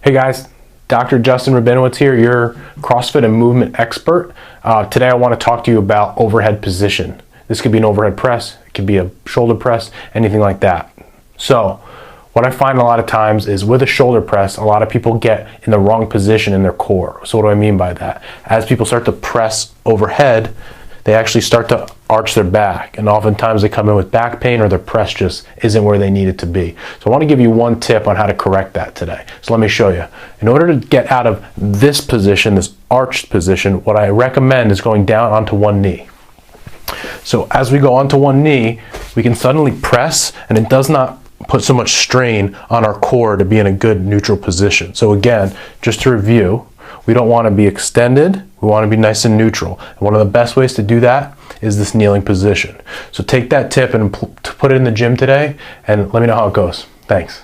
Hey guys, Dr. Justin Rabinowitz here, your CrossFit and movement expert. Today I want to talk to you about overhead position. This could be an overhead press, it could be a shoulder press, anything like that. So, what I find a lot of times is with a shoulder press, a lot of people get in the wrong position in their core. So what do I mean by that? As people start to press overhead, they actually start to arch their back, and oftentimes they come in with back pain or their press just isn't where they need it to be. So I want to give you one tip on how to correct that today. So let me show you. In order to get out of this position, this arched position, what I recommend is going down onto one knee. So as we go onto one knee, we can suddenly press, and it does not put so much strain on our core to be in a good neutral position. So again, just to review, we don't want to be extended, we want to be nice and neutral. And one of the best ways to do that is this kneeling position. So take that tip and put it in the gym today and let me know how it goes. Thanks.